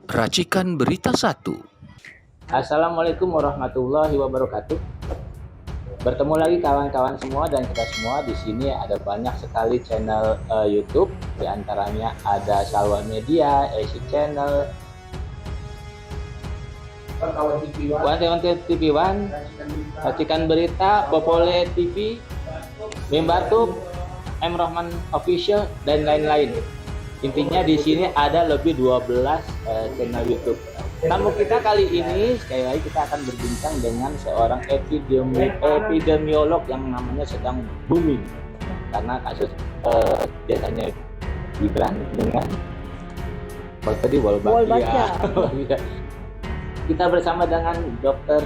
Racikan Berita 1. Assalamualaikum warahmatullahi wabarakatuh. Bertemu lagi kawan-kawan semua dan kita semua. Di sini ada banyak sekali channel YouTube. Di antaranya ada Salwa Media, Esi Channel, Wanti TV One, Racikan Berita, Popole TV, Mimbartuk, M Rahman Official dan lain-lain. Intinya di sini ada lebih 12 channel YouTube. Tamu kita kali ini sekali lagi kita akan berbincang dengan seorang epidemiolog yang namanya sedang booming karena kasus biasanya Gibran dengan tadi Wolbachia. Kita bersama dengan Dr.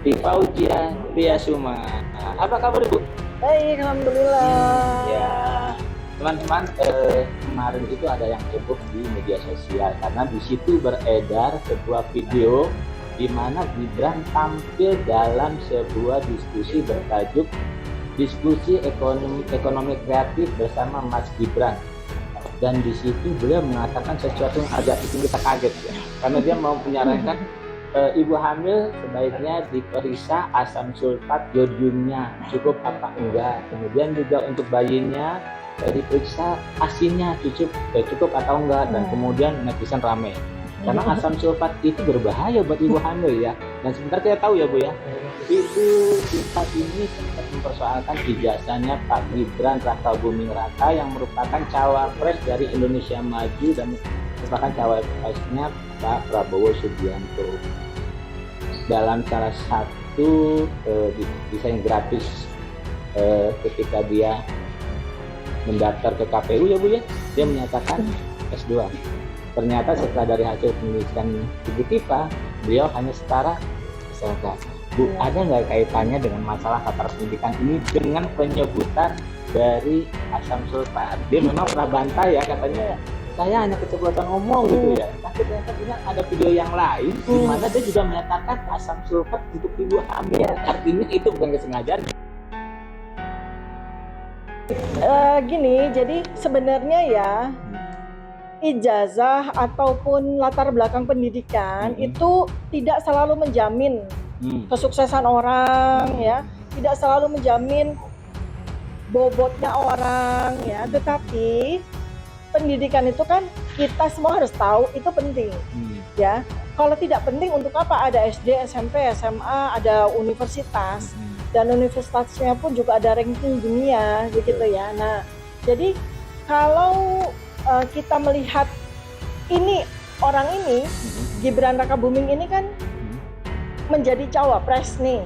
Tifauzia Tiasuma. Apa kabar Bu? Baik, alhamdulillah. Ya. Teman-teman, kemarin itu ada yang heboh di media sosial karena di situ beredar sebuah video di mana Gibran tampil dalam sebuah diskusi bertajuk diskusi ekonomi kreatif bersama Mas Gibran, dan di situ beliau mengatakan sesuatu yang agak bikin kita kaget ya, karena dia mau menyarankan ibu hamil sebaiknya diperiksa asam sulfat jodiumnya cukup apa enggak, kemudian juga untuk bayinya diperiksa asinnya cukup atau enggak, dan kemudian netizen rame karena asam sulfat itu berbahaya buat ibu hamil ya. Dan sebentar kita tahu ya Bu ya, ibu kita ini sempat mempersoalkan ijazahnya Pak Gibran Raka Buming Raka yang merupakan cawapres dari Indonesia Maju dan merupakan cawapresnya Pak Prabowo Subianto. Dalam salah satu desain gratis ketika dia mendaftar ke KPU ya Bu ya, dia menyatakan S2. Ternyata setelah dari hasil penelitian Ibu Tifa, beliau hanya setara SMK. Bu, ada nggak kaitannya dengan masalah latar pendidikan ini dengan penyebutan dari asam sulfat? Dia memang pernah bantah ya, katanya saya hanya keceplosan ngomong gitu ya. Tapi ternyata ada video yang lain di mana dia juga menyatakan asam sulfat untuk ibu hamil. Artinya itu bukan kesengajaan. Gini, jadi sebenarnya ya ijazah ataupun latar belakang pendidikan itu tidak selalu menjamin kesuksesan orang ya, tidak selalu menjamin bobotnya orang ya, tetapi pendidikan itu kan kita semua harus tahu itu penting ya. Kalau tidak penting untuk apa ada SD, SMP, SMA, ada universitas, dan universitasnya pun juga ada ranking dunia begitu ya. Nah, jadi kalau kita melihat ini orang ini Gibran Raka Buming ini kan menjadi cawapres nih,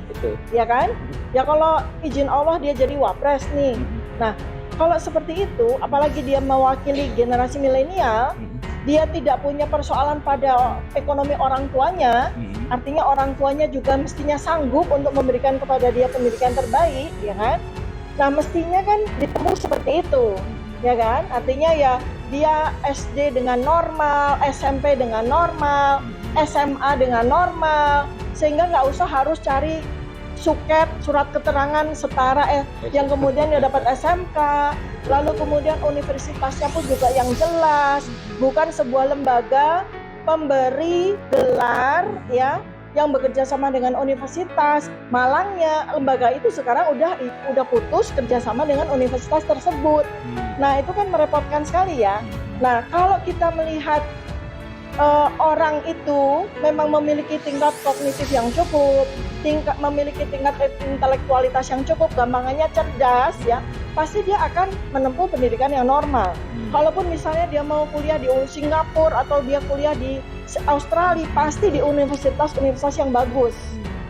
ya kan? Ya kalau izin Allah dia jadi wapres nih. Nah, kalau seperti itu, apalagi dia mewakili generasi milenial, dia tidak punya persoalan pada ekonomi orang tuanya, artinya orang tuanya juga mestinya sanggup untuk memberikan kepada dia pendidikan terbaik, ya kan? Nah, mestinya kan ditemu seperti itu, ya kan? Artinya ya dia SD dengan normal, SMP dengan normal, SMA dengan normal, sehingga nggak usah harus cari suket, surat keterangan setara yang kemudian dia dapat SMK, lalu kemudian universitasnya pun juga yang jelas, bukan sebuah lembaga pemberi gelar ya yang bekerja sama dengan universitas. Malangnya lembaga itu sekarang udah putus kerjasama dengan universitas tersebut. Nah, itu kan merepotkan sekali ya. Nah, kalau kita melihat orang itu memang memiliki tingkat kognitif yang cukup, memiliki tingkat intelektualitas yang cukup, gampangannya cerdas ya, pasti dia akan menempuh pendidikan yang normal. Kalaupun misalnya dia mau kuliah di Singapura atau dia kuliah di Australia, pasti di universitas yang bagus,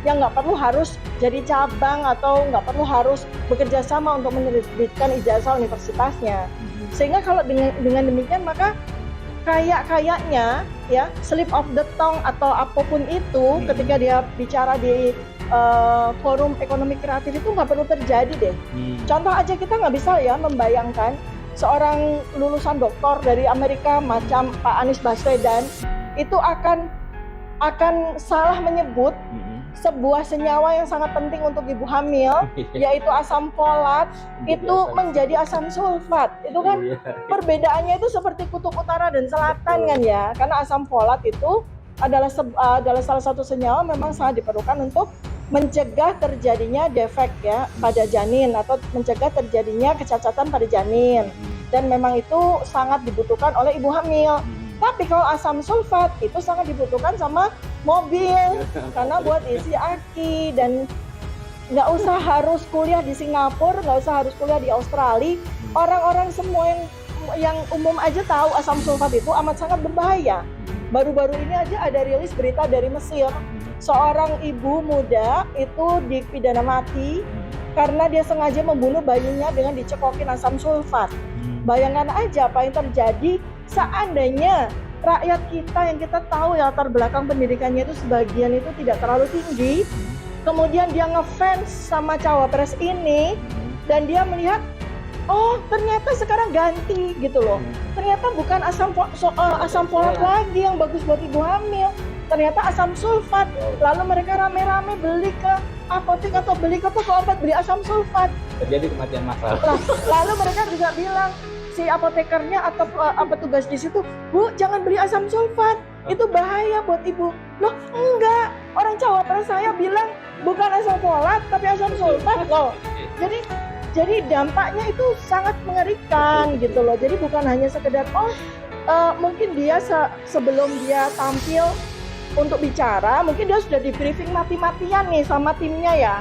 yang nggak perlu harus jadi cabang atau nggak perlu harus bekerja sama untuk menerbitkan ijazah universitasnya. Sehingga kalau dengan demikian maka kayaknya ya slip of the tongue atau apapun itu ketika dia bicara di forum ekonomi kreatif itu nggak perlu terjadi deh. Contoh aja, kita nggak bisa ya membayangkan seorang lulusan doktor dari Amerika macam Pak Anies Baswedan itu akan salah menyebut sebuah senyawa yang sangat penting untuk ibu hamil, yaitu asam folat, itu menjadi asam sulfat. Itu kan perbedaannya itu seperti kutub utara dan selatan kan ya. Karena asam folat itu adalah salah satu senyawa memang sangat diperlukan untuk mencegah terjadinya defek ya pada janin atau mencegah terjadinya kecacatan pada janin. Dan memang itu sangat dibutuhkan oleh ibu hamil. Tapi kalau asam sulfat itu sangat dibutuhkan sama mobil karena buat isi aki, dan nggak usah harus kuliah di Singapura, nggak usah harus kuliah di Australia. Orang-orang semua yang umum aja tahu asam sulfat itu amat sangat berbahaya. Baru-baru ini aja ada rilis berita dari Mesir, seorang ibu muda itu dipidana mati karena dia sengaja membunuh bayinya dengan dicekokin asam sulfat. Bayangkan aja apa yang terjadi seandainya rakyat kita yang kita tahu ya latar belakang pendidikannya itu sebagian itu tidak terlalu tinggi, kemudian dia ngefans sama cawapres ini dan dia melihat, oh ternyata sekarang ganti gitu loh, ternyata bukan asam folat lagi yang bagus buat ibu hamil, ternyata asam sulfat. Lalu mereka rame-rame beli ke apotek atau beli ke toko obat beli asam sulfat, terjadi kematian massal. Lalu mereka juga bilang, si apotekernya atau petugas di situ, Bu, jangan beli asam sulfat, itu bahaya buat ibu. Loh, enggak, orang cawapres saya bilang bukan asam folat tapi asam sulfat loh. Jadi dampaknya itu sangat mengerikan gitu loh. Jadi bukan hanya sekedar mungkin dia sebelum dia tampil untuk bicara, mungkin dia sudah di briefing mati-matian nih sama timnya ya.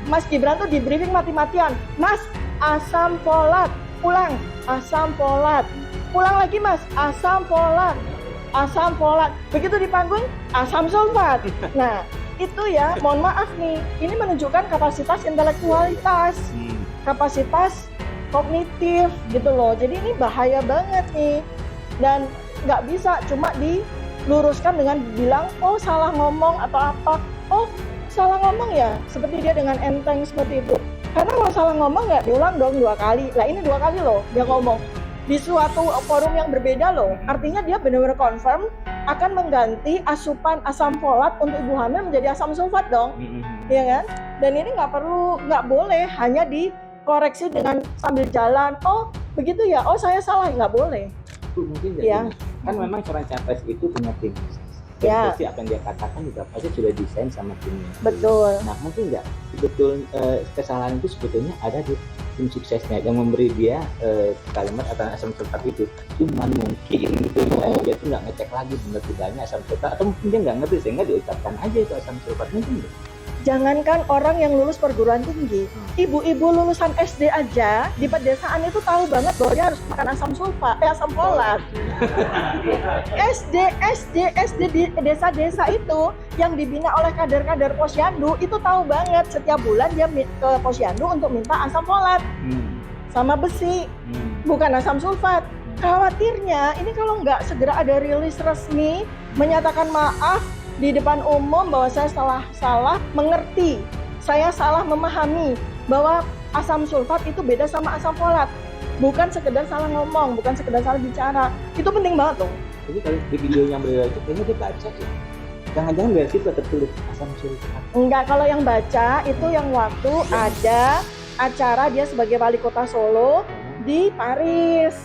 Mas Gibran tuh di briefing mati-matian, Mas, asam folat, pulang, asam folat, pulang lagi Mas, asam folat, asam folat. Begitu di panggung, asam sulfat. Nah, itu ya, mohon maaf nih, ini menunjukkan kapasitas intelektualitas, kapasitas kognitif gitu loh. Jadi ini bahaya banget nih, dan nggak bisa cuma diluruskan dengan bilang, oh salah ngomong atau apa, oh salah ngomong ya, seperti dia dengan enteng seperti itu. Karena kalau salah ngomong nggak diulang dong 2 kali. Lah ini 2 kali loh dia ngomong di suatu forum yang berbeda loh. Artinya dia benar-benar confirm akan mengganti asupan asam folat untuk ibu hamil menjadi asam sulfat dong, ya kan? Dan ini nggak boleh hanya dikoreksi dengan sambil jalan. Oh begitu ya, oh saya salah, nggak boleh. Bu, mungkin ya. Kan memang seorang capres itu punya tim. Ya. Pasti apa yang dia katakan juga pasti sudah desain sama timnya. Betul. Nah mungkin nggak betul kesalahan itu sebetulnya ada di tim suksesnya yang memberi dia kalimat atau asam sulfat itu. Cuman mungkin gitu dia tuh nggak ngecek lagi benar tidaknya asam sulfat, atau mungkin dia nggak ngerti sehingga diucapkan aja itu asam sulfat. Mungkin jangankan orang yang lulus perguruan tinggi, ibu-ibu lulusan SD aja di pedesaan itu tahu banget bahwa dia harus makan asam folat. SD di desa-desa itu yang dibina oleh kader-kader posyandu itu tahu banget setiap bulan dia ke posyandu untuk minta asam folat sama besi, bukan asam sulfat. Khawatirnya ini kalau nggak segera ada rilis resmi menyatakan maaf di depan umum bahwa saya salah mengerti, saya salah memahami bahwa asam sulfat itu beda sama asam folat, bukan sekedar salah ngomong, bukan sekedar salah bicara. Itu penting banget loh. Jadi kalau di videonya beliau itu kayaknya dia baca sih, jangan-jangan dari situ tertulis asam sulfat. Enggak, kalau yang baca itu yang waktu ada acara dia sebagai wali kota Solo di Paris,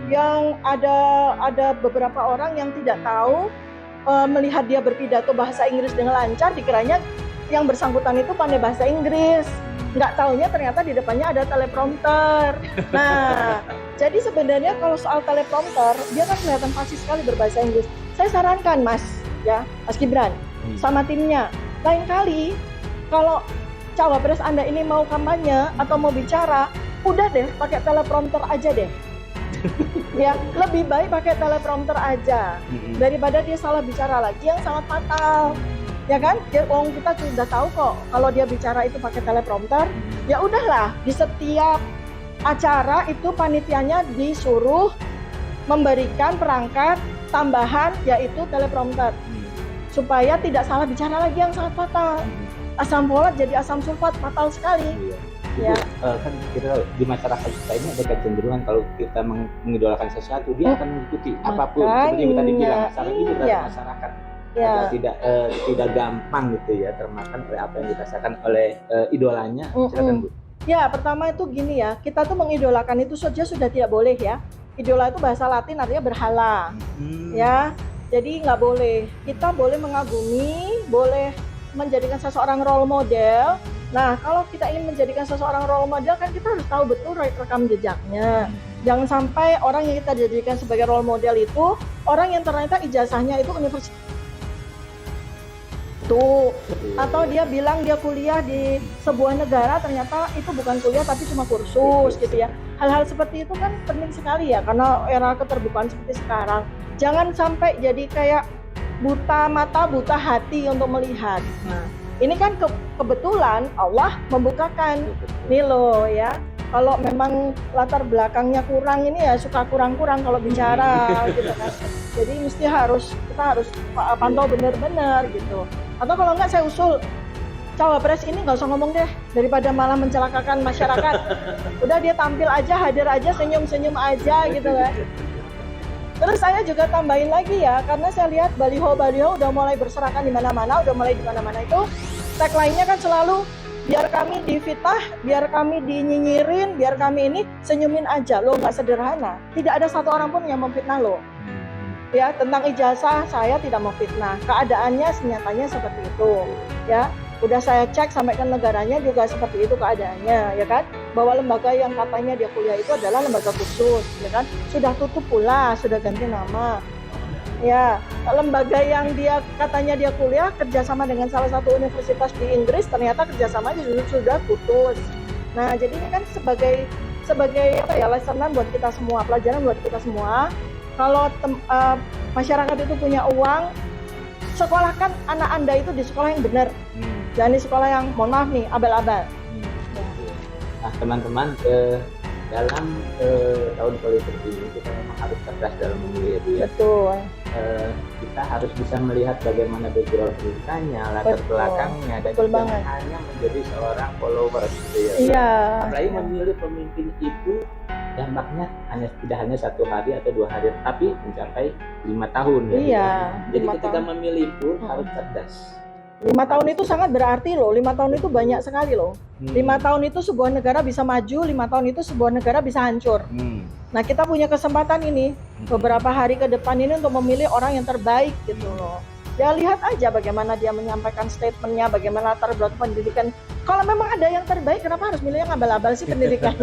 yang ada beberapa orang yang tidak tahu, melihat dia berpidato bahasa Inggris dengan lancar, dikiranya yang bersangkutan itu pandai bahasa Inggris. Nggak taunya ternyata di depannya ada teleprompter. Nah, jadi sebenarnya kalau soal teleprompter, dia kan kelihatan fasih sekali berbahasa Inggris. Saya sarankan Mas Gibran sama timnya, lain kali kalau cawapres Anda ini mau kampanye atau mau bicara, udah deh pakai teleprompter aja deh. Ya, lebih baik pakai teleprompter aja daripada dia salah bicara lagi yang sangat fatal. Ya kan? Kita sudah tahu kok kalau dia bicara itu pakai teleprompter. Ya udahlah, di setiap acara itu panitianya disuruh memberikan perangkat tambahan yaitu teleprompter. Supaya tidak salah bicara lagi yang sangat fatal. Asam folat jadi asam sulfat, fatal sekali. Ya. Kan kita di masyarakat kita ini ada kecenderungan kalau kita mengidolakan sesuatu dia akan mengikuti apapun, seperti yang tadi bilang masyarakat itu adalah masyarakat. Ya. Tidak gampang gitu ya termakan oleh apa yang dirasakan oleh idolanya. Silakan Bu. Ya, pertama itu gini ya, kita tuh mengidolakan itu saja sudah tidak boleh ya. Idola itu bahasa Latin artinya berhala, ya. Jadi nggak boleh. Kita boleh mengagumi, boleh menjadikan seseorang role model. Nah, kalau kita ingin menjadikan seseorang role model kan kita harus tahu betul rekam jejaknya. Jangan sampai orang yang kita jadikan sebagai role model itu orang yang ternyata ijazahnya itu universitas itu, atau dia bilang dia kuliah di sebuah negara ternyata itu bukan kuliah tapi cuma kursus gitu ya. Hal-hal seperti itu kan penting sekali ya karena era keterbukaan seperti sekarang. Jangan sampai jadi kayak buta mata buta hati untuk melihat. Nah, ini kan kebetulan Allah membukakan nih loh ya. Kalau memang latar belakangnya kurang ini ya suka kurang-kurang kalau bicara gitu kan. Jadi kita harus pantau benar-benar gitu. Atau kalau enggak saya usul cawapres ini nggak usah ngomong deh daripada malah mencelakakan masyarakat. Udah dia tampil aja, hadir aja, senyum-senyum aja gitu kan. Terus saya juga tambahin lagi ya, karena saya lihat baliho-baliho udah mulai berserakan di mana-mana, udah mulai di mana-mana itu tagline-nya kan selalu biar kami difitnah, biar kami dinyinyirin, biar kami ini senyumin aja. Lo nggak sederhana. Tidak ada satu orang pun yang memfitnah lo. Ya, tentang ijazah saya tidak memfitnah. Keadaannya senyatanya seperti itu. Ya, udah saya cek sampai ke negaranya juga seperti itu keadaannya, ya kan? Bahwa lembaga yang katanya dia kuliah itu adalah lembaga khusus, ya kan? Sudah tutup pula, sudah ganti nama. Ya, lembaga yang dia katanya dia kuliah kerjasama dengan salah satu universitas di Inggris, ternyata kerjasamanya sudah putus. Nah, jadi ini kan sebagai apa ya, lesson learned buat kita semua, pelajaran buat kita semua. Kalau masyarakat itu punya uang, sekolahkan anak Anda itu di sekolah yang benar. Jangan di sekolah yang, mohon maaf nih, abal-abal. Nah, teman-teman, dalam tahun politik ini kita memang harus cerdas dalam memilih ya. Betul. Kita harus bisa melihat bagaimana background pendidikannya, latar belakangnya, dan jangan hanya menjadi seorang followers gitu ya. Iya. Apalagi memilih pemimpin itu dampaknya tidak hanya 1 hari atau 2 hari, tapi mencapai 5 tahun. Iya. Ya. Jadi ketika memilih pun harus cerdas. 5 tahun itu sangat berarti loh. 5 tahun itu banyak sekali loh. 5 tahun itu sebuah negara bisa maju, 5 tahun itu sebuah negara bisa hancur. Nah, kita punya kesempatan ini beberapa hari ke depan ini untuk memilih orang yang terbaik gitu loh. Ya lihat aja bagaimana dia menyampaikan statementnya, bagaimana latar belakang pendidikan. Kalau memang ada yang terbaik, kenapa harus milih yang abal-abal sih pendidikan?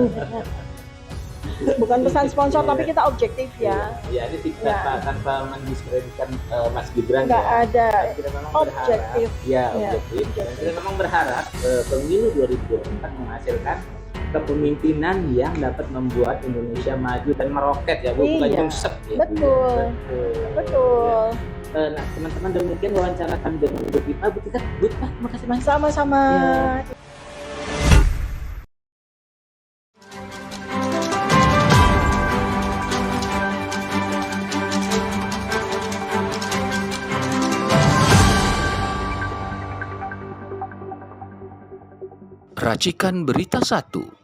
Bukan pesan sponsor, tapi kita objektif ya. Ya, ini tanpa mendiskreditkan Mas Gibran. Nggak ada. Kita memang Objektif. Objektif. Dan kita memang berharap pemilu 2024 menghasilkan kepemimpinan yang dapat membuat Indonesia maju dan meroket ya, Bu. Bukan nyungsep. Ya, betul. Betul. Nah, teman-teman, demikian wawancara kami dengan Bu Gita. Bu Gita, terima kasih banyak. Sama-sama. Ya. Racikan Berita 1.